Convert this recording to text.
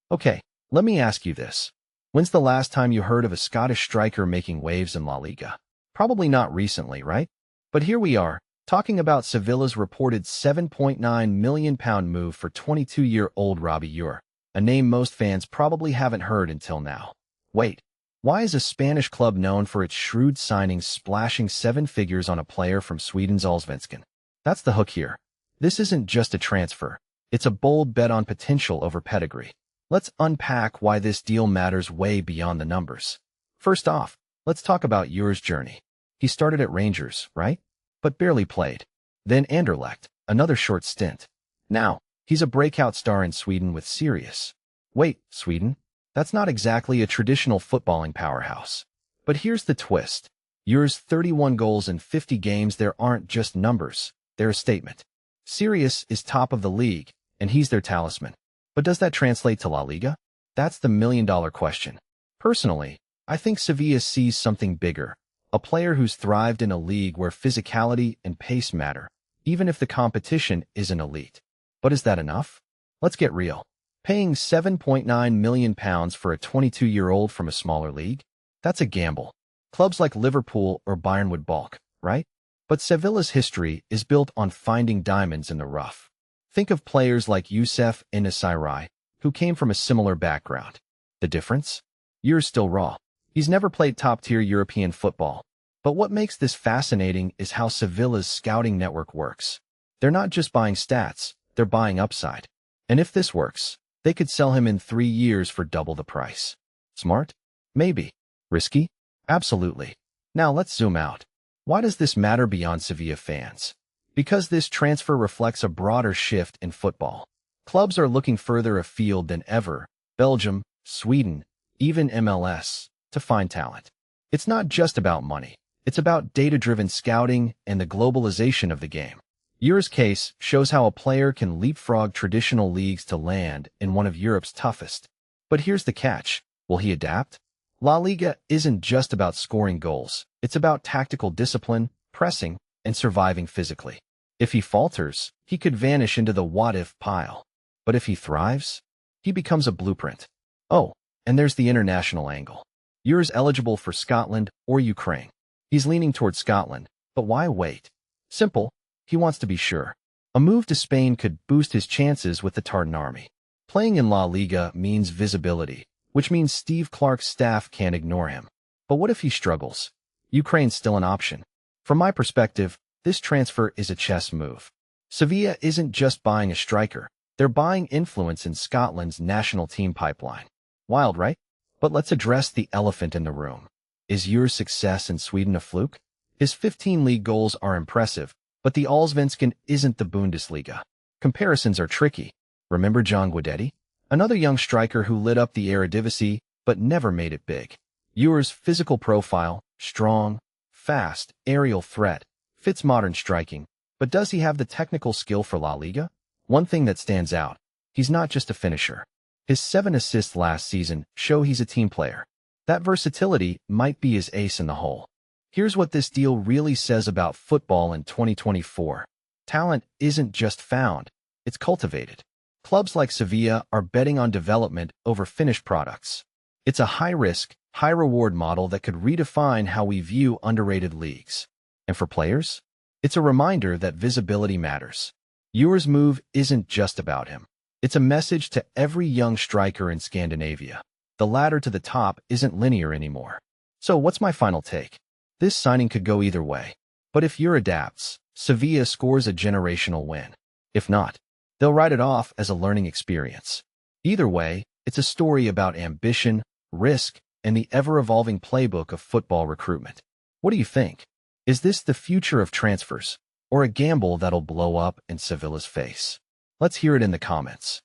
Okay, let me ask you this. When's the last time you heard of a Scottish striker making waves in La Liga? Probably not recently, right? But here we are, talking about Sevilla's reported £7.9 million move for 22-year-old Robbie Ure, a name most fans probably haven't heard until now. Wait, why is a Spanish club known for its shrewd signings splashing seven figures on a player from Sweden's Allsvenskan? That's the hook here. This isn't just a transfer. It's a bold bet on potential over pedigree. Let's unpack why this deal matters way beyond the numbers. First off, let's talk about Ure's journey. He started at Rangers, right? But barely played. Then Anderlecht, another short stint. Now, he's a breakout star in Sweden with Sirius. Wait, Sweden? That's not exactly a traditional footballing powerhouse. But here's the twist. Ure's 31 goals in 50 games there aren't just numbers, they're a statement. Sirius is top of the league, and he's their talisman. But does that translate to La Liga? That's the million-dollar question. Personally, I think Sevilla sees something bigger. A player who's thrived in a league where physicality and pace matter, even if the competition isn't elite. But is that enough? Let's get real. Paying £7.9 million for a 22-year-old from a smaller league? That's a gamble. Clubs like Liverpool or Bayern would balk, right? But Sevilla's history is built on finding diamonds in the rough. Think of players like Youssef En-Nesyri, who came from a similar background. The difference? Ure's still raw. He's never played top-tier European football. But what makes this fascinating is how Sevilla's scouting network works. They're not just buying stats, they're buying upside. And if this works, they could sell him in 3 years for double the price. Smart? Maybe. Risky? Absolutely. Now let's zoom out. Why does this matter beyond Sevilla fans? Because this transfer reflects a broader shift in football. Clubs are looking further afield than ever, Belgium, Sweden, even MLS, to find talent. It's not just about money. It's about data-driven scouting and the globalization of the game. Ure's case shows how a player can leapfrog traditional leagues to land in one of Europe's toughest. But here's the catch. Will he adapt? La Liga isn't just about scoring goals. It's about tactical discipline, pressing, and surviving physically. If he falters, he could vanish into the what-if pile. But if he thrives, he becomes a blueprint. Oh, and there's the international angle. Ure's eligible for Scotland or Ukraine. He's leaning toward Scotland, but why wait? Simple. He wants to be sure. A move to Spain could boost his chances with the Tartan Army. Playing in La Liga means visibility, which means Steve Clark's staff can't ignore him. But what if he struggles? Ukraine's still an option. From my perspective, this transfer is a chess move. Sevilla isn't just buying a striker. They're buying influence in Scotland's national team pipeline. Wild, right? But let's address the elephant in the room. Is Ure's success in Sweden a fluke? His 15 league goals are impressive, but the Allsvenskan isn't the Bundesliga. Comparisons are tricky. Remember John Guidetti? Another young striker who lit up the Eredivisie, but never made it big. Ure's physical profile, strong, fast, aerial threat, fits modern striking, but does he have the technical skill for La Liga? One thing that stands out, he's not just a finisher. His 7 assists last season show he's a team player. That versatility might be his ace in the hole. Here's what this deal really says about football in 2024. Talent isn't just found, it's cultivated. Clubs like Sevilla are betting on development over finished products. It's a high-risk, high-reward model that could redefine how we view underrated leagues. And for players, it's a reminder that visibility matters. Ure's move isn't just about him. It's a message to every young striker in Scandinavia. The ladder to the top isn't linear anymore. So what's my final take? This signing could go either way. But if Ure adapts, Sevilla scores a generational win. If not, they'll write it off as a learning experience. Either way, it's a story about ambition, risk, and the ever-evolving playbook of football recruitment. What do you think? Is this the future of transfers, or a gamble that'll blow up in Sevilla's face? Let's hear it in the comments.